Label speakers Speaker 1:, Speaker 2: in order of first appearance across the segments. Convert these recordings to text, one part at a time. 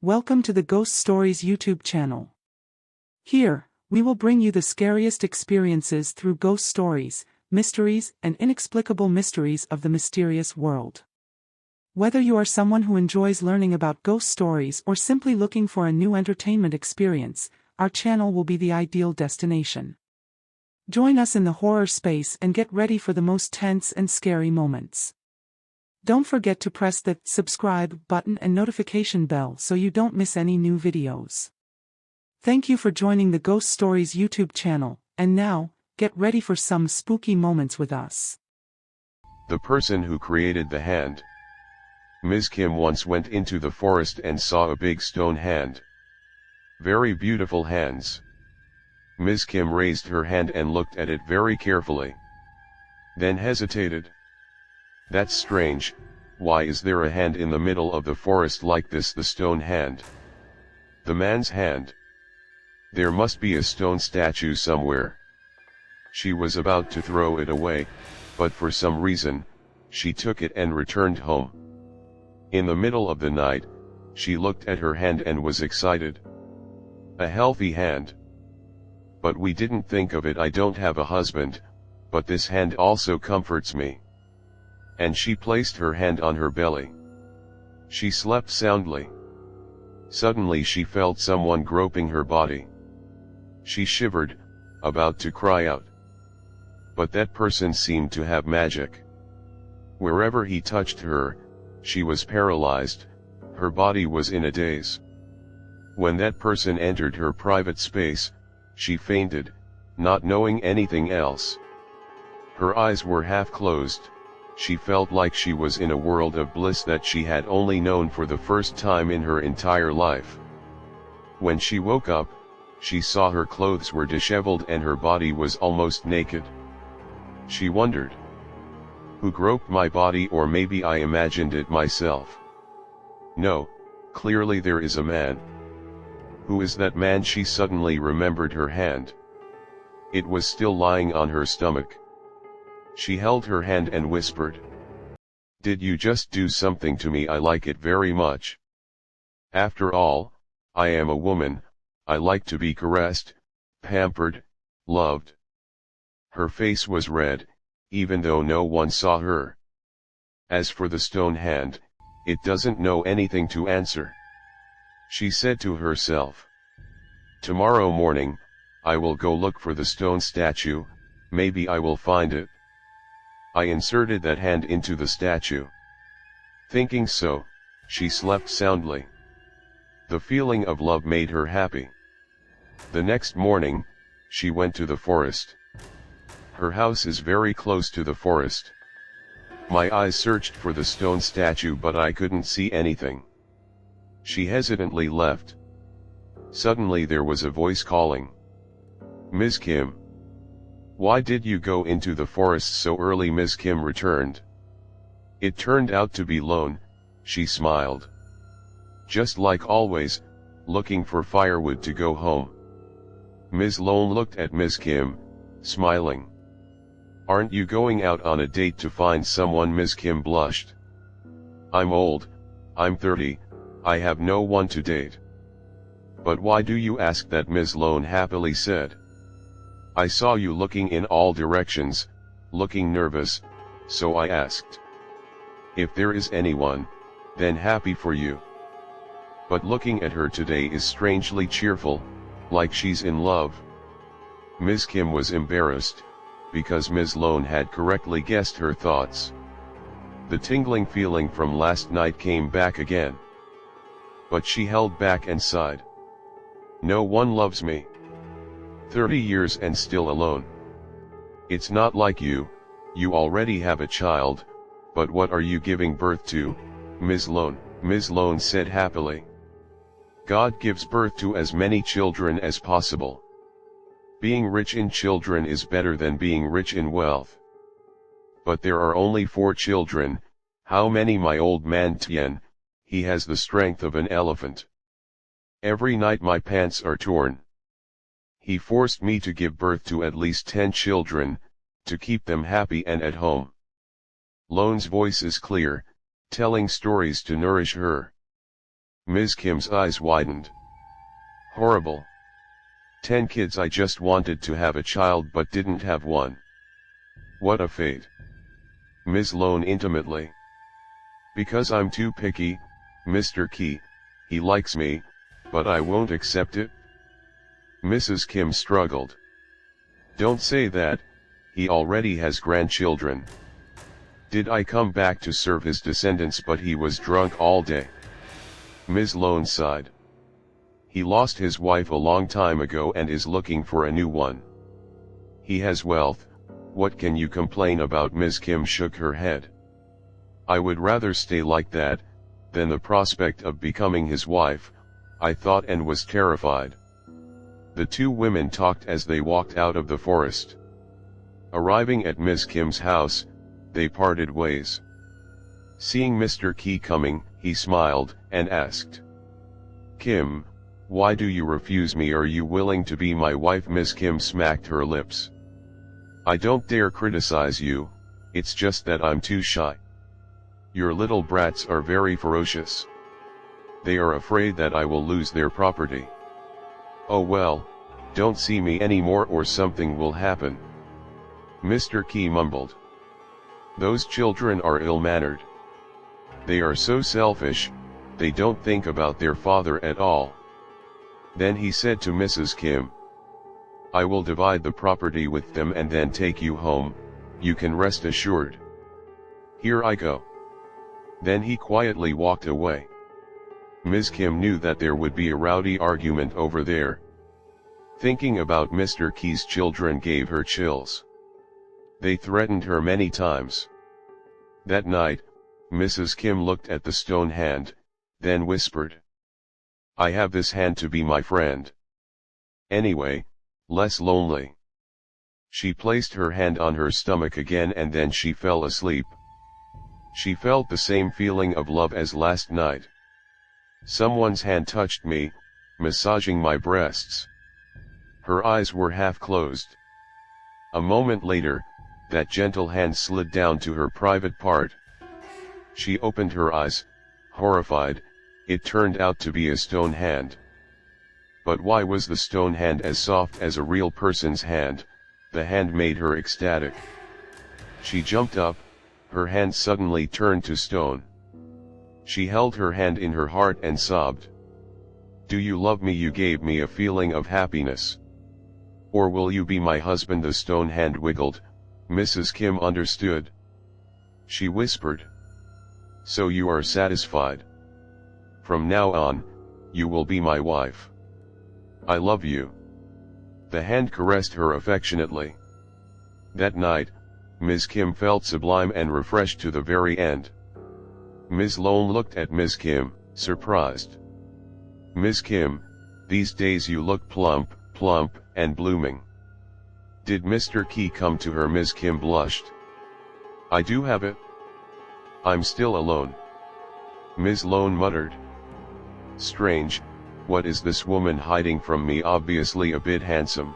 Speaker 1: Welcome to the Ghost Stories YouTube channel. Here, we will bring you the scariest experiences through ghost stories, mysteries, and inexplicable mysteries of the mysterious world. Whether you are someone who enjoys learning about ghost stories or simply looking for a new entertainment experience, our channel will be the ideal destination. Join us in the horror space and get ready for the most tense and scary moments. Don't forget to press the subscribe button and notification bell so you don't miss any new videos. Thank you for joining the Ghost Stories YouTube channel, and now, get ready for some spooky moments with us.
Speaker 2: The person who created the hand. Ms. Kim once went into the forest and saw a big stone hand. Very beautiful hands. Ms. Kim raised her hand and looked at it very carefully. Then hesitated. That's strange, why is there a hand in the middle of the forest like this? The stone hand. The man's hand. There must be a stone statue somewhere. She was about to throw it away, but for some reason, she took it and returned home. In the middle of the night, she looked at her hand and was excited. A healthy hand. But we didn't think of it. I don't have a husband, but this hand also comforts me. And she placed her hand on her belly. She slept soundly. Suddenly she felt someone groping her body. She shivered, about to cry out. But that person seemed to have magic. Wherever he touched her, she was paralyzed, her body was in a daze. When that person entered her private space, she fainted, not knowing anything else. Her eyes were half closed. She felt like she was in a world of bliss that she had only known for the first time in her entire life. When she woke up, she saw her clothes were disheveled and her body was almost naked. She wondered, who groped my body, or maybe I imagined it myself? No, clearly there is a man. Who is that man? She suddenly remembered her hand. It was still lying on her stomach. She held her hand and whispered, "Did you just do something to me? I like it very much. After all, I am a woman, I like to be caressed, pampered, loved." Her face was red, even though no one saw her. As for the stone hand, it doesn't know anything to answer. She said to herself, "Tomorrow morning, I will go look for the stone statue, maybe I will find it." I inserted that hand into the statue. Thinking so, she slept soundly. The feeling of love made her happy. The next morning, she went to the forest. Her house is very close to the forest. My eyes searched for the stone statue but I couldn't see anything. She hesitantly left. Suddenly there was a voice calling, "Ms. Kim. Why did you go into the forest so early?" Ms. Kim returned. It turned out to be Lone. She smiled. Just like always, looking for firewood to go home. Ms. Lone looked at Ms. Kim, smiling. "Aren't you going out on a date to find someone?" Ms. Kim blushed. "I'm old, I'm 30, I have no one to date." "But why do you ask that?" Ms. Lone happily said. "I saw you looking in all directions, looking nervous, so I asked. If there is anyone, then happy for you. But looking at her today is strangely cheerful, like she's in love." Ms. Kim was embarrassed, because Ms. Lone had correctly guessed her thoughts. The tingling feeling from last night came back again. But she held back and sighed. "No one loves me. 30 years and still alone. It's not like you, you already have a child, but what are you giving birth to, Ms. Lone?" Ms. Lone said happily. "God gives birth to as many children as possible. Being rich in children is better than being rich in wealth. But there are only 4 children, how many? My old man Tien, he has the strength of an elephant. Every night my pants are torn. He forced me to give birth to at least 10 children, to keep them happy and at home." Lone's voice is clear, telling stories to nourish her. Ms. Kim's eyes widened. Horrible. 10 kids. I just wanted to have a child but didn't have one. What a fate. Ms. Lone intimately. Because I'm too picky, Mr. Key, he likes me, but I won't accept it. Mrs. Kim struggled. Don't say that, he already has grandchildren. Did I come back to serve his descendants but he was drunk all day. Ms. Lone sighed. He lost his wife a long time ago and is looking for a new one. He has wealth, what can you complain about? Ms. Kim shook her head. I would rather stay like that, than the prospect of becoming his wife, I thought and was terrified. The two women talked as they walked out of the forest. Arriving at Ms. Kim's house, they parted ways. Seeing Mr. Key coming, he smiled, and asked, Kim, why do you refuse me? Are you willing to be my wife? Ms. Kim smacked her lips. I don't dare criticize you, it's just that I'm too shy. Your little brats are very ferocious. They are afraid that I will lose their property. Oh well, don't see me anymore or something will happen. Mr. Key mumbled. Those children are ill-mannered. They are so selfish, they don't think about their father at all. Then he said to Mrs. Kim, I will divide the property with them and then take you home, you can rest assured. Here I go. Then he quietly walked away. Ms. Kim knew that there would be a rowdy argument over there. Thinking about Mr. Key's children gave her chills. They threatened her many times. That night, Mrs. Kim looked at the stone hand, then whispered, I have this hand to be my friend. Anyway, less lonely. She placed her hand on her stomach again and then she fell asleep. She felt the same feeling of love as last night. Someone's hand touched me, massaging my breasts. Her eyes were half closed. A moment later, that gentle hand slid down to her private part. She opened her eyes, horrified. It turned out to be a stone hand. But why was the stone hand as soft as a real person's hand? The hand made her ecstatic. She jumped up, her hand suddenly turned to stone. She held her hand in her heart and sobbed. Do you love me? You gave me a feeling of happiness. Or will you be my husband? The stone hand wiggled. Mrs. Kim understood. She whispered. So you are satisfied? From now on, you will be my wife. I love you. The hand caressed her affectionately. That night, Ms. Kim felt sublime and refreshed to the very end. Ms. Lone looked at Ms. Kim, surprised. Ms. Kim, these days you look plump, and blooming. Did Mr. Key come to her? Ms. Kim blushed. I do have it. I'm still alone. Ms. Lone muttered. Strange, what is this woman hiding from me? Obviously a bit handsome.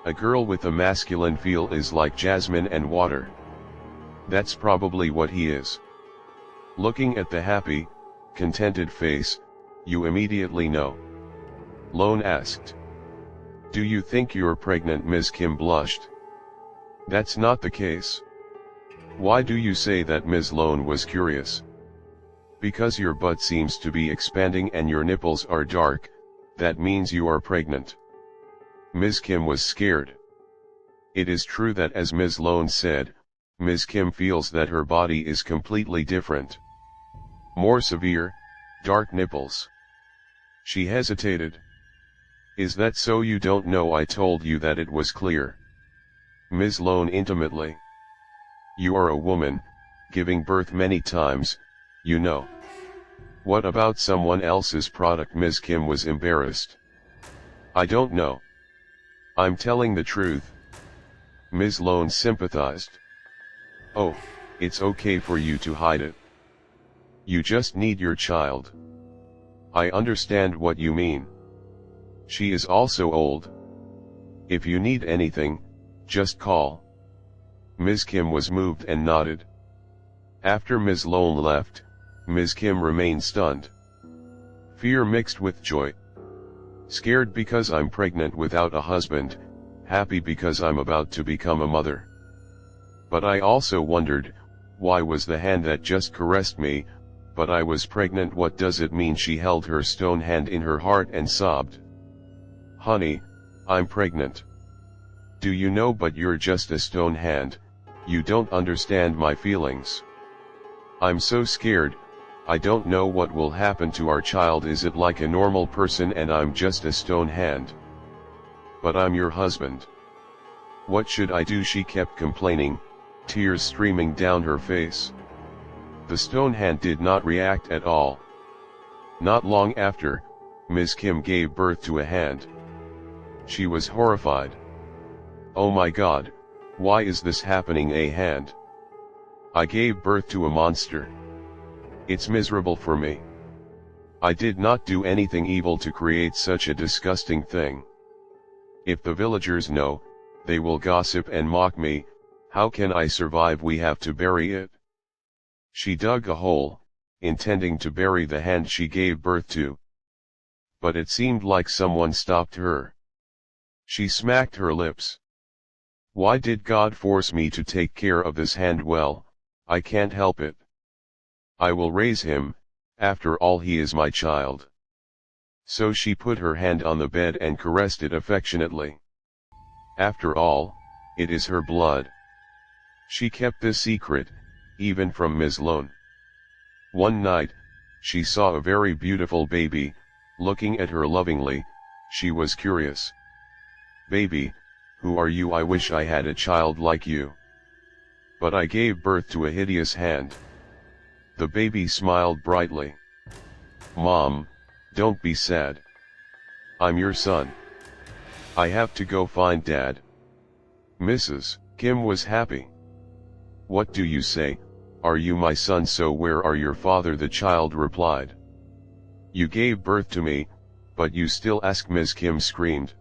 Speaker 2: A girl with a masculine feel is like jasmine and water. That's probably what he is. Looking at the happy, contented face, you immediately know. Lone asked. Do you think you're pregnant? Ms. Kim blushed. That's not the case. Why do you say that? Ms. Lone was curious. Because your butt seems to be expanding and your nipples are dark, that means you are pregnant. Ms. Kim was scared. It is true that, as Ms. Lone said, Ms. Kim feels that her body is completely different. More severe, dark nipples. She hesitated. Is that so? You don't know? I told you that it was clear. Ms. Lone intimately. You are a woman, giving birth many times, you know. What about someone else's product? Ms. Kim was embarrassed. I don't know. I'm telling the truth. Ms. Lone sympathized. Oh, it's okay for you to hide it. You just need your child. I understand what you mean. She is also old. If you need anything, just call. Ms. Kim was moved and nodded. After Ms. Lone left, Ms. Kim remained stunned. Fear mixed with joy. Scared because I'm pregnant without a husband, happy because I'm about to become a mother. But I also wondered, why was the hand that just caressed me, but I was pregnant? What does it mean? She held her stone hand in her heart and sobbed. Honey, I'm pregnant. Do you know? But you're just a stone hand, you don't understand my feelings. I'm so scared, I don't know what will happen to our child. Is it like a normal person and I'm just a stone hand? But I'm your husband. What should I do? She kept complaining, tears streaming down her face. The stone hand did not react at all. Not long after, Ms. Kim gave birth to a hand. She was horrified. Oh my God, why is this happening? A hand? I gave birth to a monster. It's miserable for me. I did not do anything evil to create such a disgusting thing. If the villagers know, they will gossip and mock me. How can I survive? We have to bury it. She dug a hole, intending to bury the hand she gave birth to. But it seemed like someone stopped her. She smacked her lips. Why did God force me to take care of this hand? Well, I can't help it. I will raise him, after all he is my child. So she put her hand on the bed and caressed it affectionately. After all, it is her blood. She kept this secret, even from Ms. Lone. One night, she saw a very beautiful baby, looking at her lovingly. She was curious. Baby, who are you? I wish I had a child like you. But I gave birth to a hideous hand. The baby smiled brightly. Mom, don't be sad. I'm your son. I have to go find Dad. Mrs. Kim was happy. What do you say? Are you my son? So where are your father? The child replied. You gave birth to me, but you still ask? Ms. Kim screamed.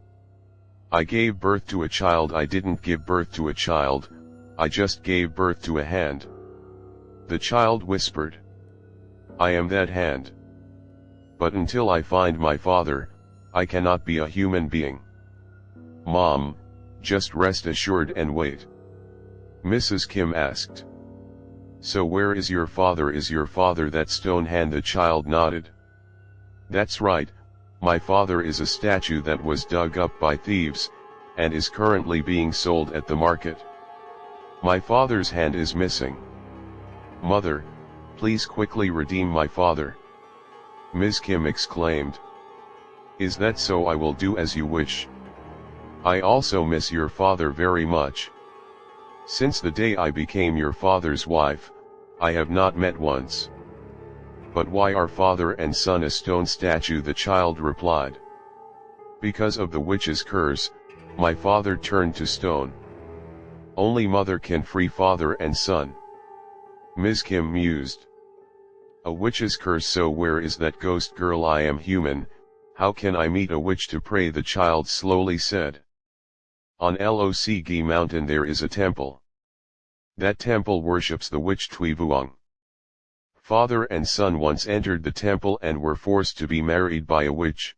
Speaker 2: I gave birth to a child. I didn't give birth to a child, I just gave birth to a hand. The child whispered. I am that hand. But until I find my father, I cannot be a human being. Mom, just rest assured and wait. Mrs. Kim asked. So where is your father? Is your father that stone hand? The child nodded. That's right, my father is a statue that was dug up by thieves, and is currently being sold at the market. My father's hand is missing. Mother, please quickly redeem my father. Ms. Kim exclaimed. Is that so? I will do as you wish. I also miss your father very much. Since the day I became your father's wife, I have not met once. But why are father and son a stone statue? The child replied. Because of the witch's curse, my father turned to stone. Only mother can free father and son. Ms. Kim mused. A witch's curse? So where is that ghost girl? I am human, how can I meet a witch to pray? The child slowly said. On Locg mountain there is a temple. That temple worships the witch Tui Vuong. Father and son once entered the temple and were forced to be married by a witch.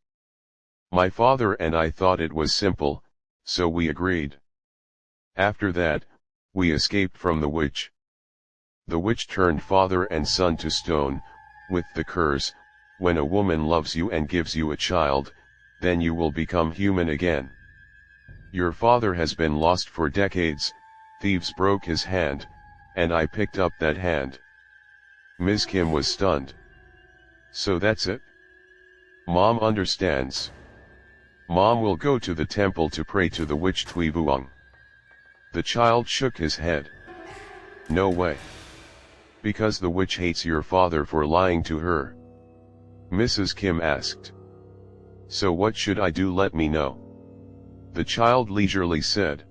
Speaker 2: My father and I thought it was simple, so we agreed. After that, we escaped from the witch. The witch turned father and son to stone, with the curse, when a woman loves you and gives you a child, then you will become human again. Your father has been lost for decades, thieves broke his hand, and I picked up that hand. Ms. Kim was stunned. So that's it? Mom understands. Mom will go to the temple to pray to the witch Tui Vuong. The child shook his head. No way. Because the witch hates your father for lying to her. Mrs. Kim asked. So what should I do? Let me know. The child leisurely said.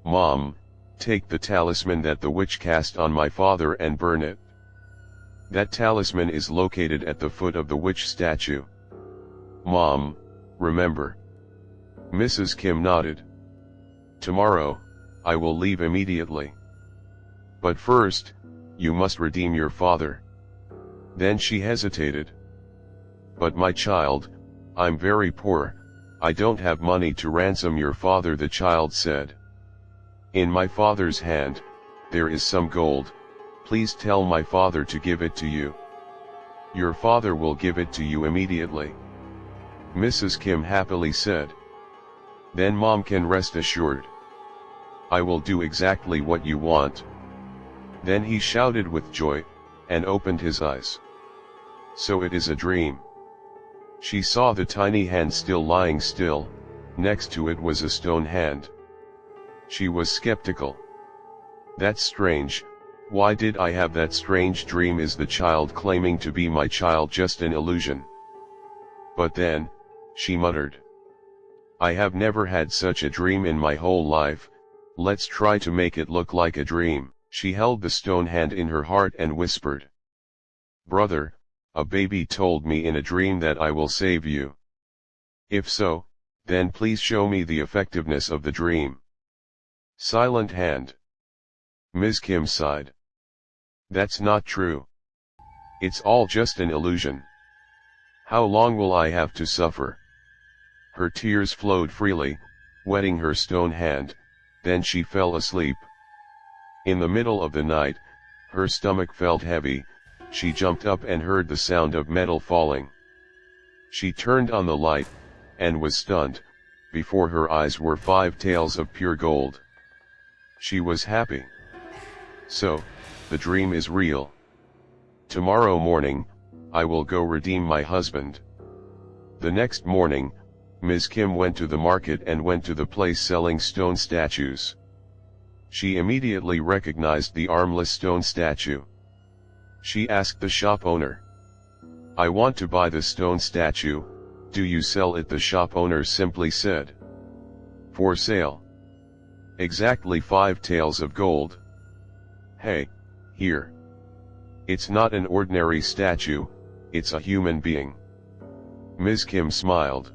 Speaker 2: Mom, take the talisman that the witch cast on my father and burn it. That talisman is located at the foot of the witch statue. Mom, remember. Mrs. Kim nodded. Tomorrow, I will leave immediately. But first, you must redeem your father. Then she hesitated. "But my child, I'm very poor, I don't have money to ransom your father," the child said. "In my father's hand, there is some gold, please tell my father to give it to you. Your father will give it to you immediately," Mrs. Kim happily said. "Then Mom can rest assured. I will do exactly what you want." Then he shouted with joy, and opened his eyes. "So it is a dream." She saw the tiny hand still lying still, next to it was a stone hand. She was skeptical. "That's strange, why did I have that strange dream? Is the child claiming to be my child just an illusion?" "But then," she muttered, "I have never had such a dream in my whole life, let's try to make it look like a dream." She held the stone hand in her heart and whispered, "Brother, a baby told me in a dream that I will save you. If so, then please show me the effectiveness of the dream." Silent hand. Ms. Kim sighed. "That's not true. It's all just an illusion. How long will I have to suffer?" Her tears flowed freely, wetting her stone hand, then she fell asleep. In the middle of the night, her stomach felt heavy, she jumped up and heard the sound of metal falling. She turned on the light, and was stunned. Before her eyes were 5 tails of pure gold. She was happy. So, the dream is real. Tomorrow morning, I will go redeem my husband. The next morning, Ms. Kim went to the market and went to the place selling stone statues. She immediately recognized the armless stone statue. She asked the shop owner, "I want to buy the stone statue, do you sell it?" The shop owner simply said, "For sale. Exactly 5 taels of gold. Hey, here. It's not an ordinary statue, it's a human being." Ms. Kim smiled.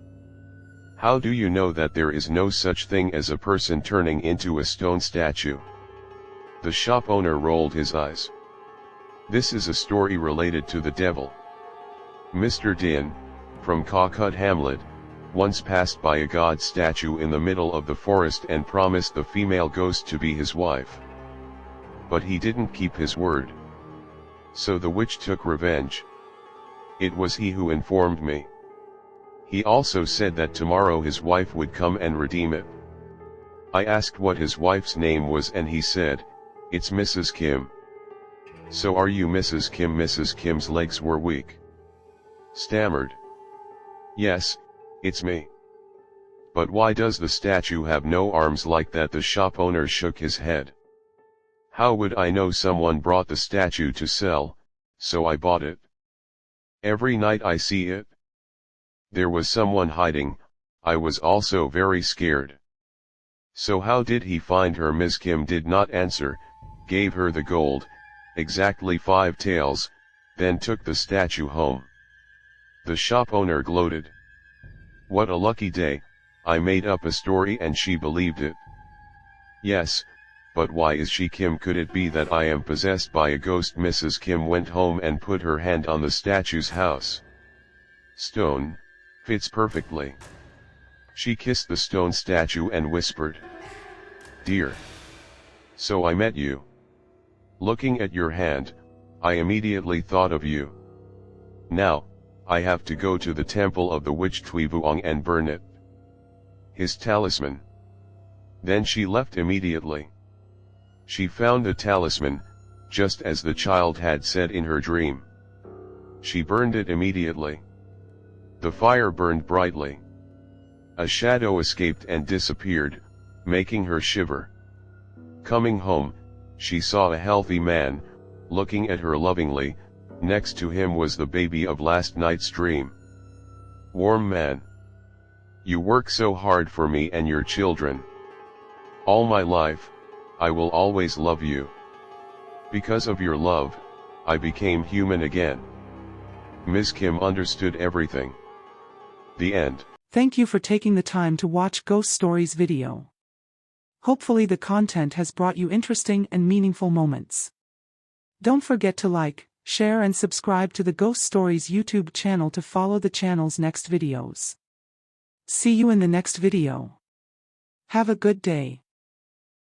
Speaker 2: "How do you know that there is no such thing as a person turning into a stone statue?" The shop owner rolled his eyes. "This is a story related to the devil. Mr. Din, from Calcut Hamlet, once passed by a god statue in the middle of the forest and promised the female ghost to be his wife. But he didn't keep his word. So the witch took revenge. It was he who informed me. He also said that tomorrow his wife would come and redeem it. I asked what his wife's name was and he said, it's Mrs. Kim. So are you Mrs. Kim? Mrs. Kim's legs were weak. Stammered. Yes, it's me. But why does the statue have no arms like that? The shop owner shook his head. How would I know? Someone brought the statue to sell, so I bought it. Every night I see it. There was someone hiding, I was also very scared. So how did he find her? Ms. Kim did not answer, gave her the gold, exactly 5 taels, then took the statue home. The shop owner gloated. What a lucky day, I made up a story and she believed it. Yes, but why is she Kim? Could it be that I am possessed by a ghost? Mrs. Kim went home and put her hand on the statue's house. Stone, fits perfectly. She kissed the stone statue and whispered, Dear. So I met you. Looking at your hand, I immediately thought of you. Now, I have to go to the temple of the witch Tui Vuong and burn it. His talisman. Then she left immediately. She found the talisman, just as the child had said in her dream. She burned it immediately. The fire burned brightly. A shadow escaped and disappeared, making her shiver. Coming home, she saw a healthy man, looking at her lovingly. Next to him was the baby of last night's dream. Warm man. You work so hard for me and your children. All my life, I will always love you. Because of your love, I became human again. Ms. Kim understood everything. The end.
Speaker 1: Thank you for taking the time to watch Ghost Stories video. Hopefully the content has brought you interesting and meaningful moments. Don't forget to like, share and subscribe to the Ghost Stories YouTube channel to follow the channel's next videos. See you in the next video. Have a good day.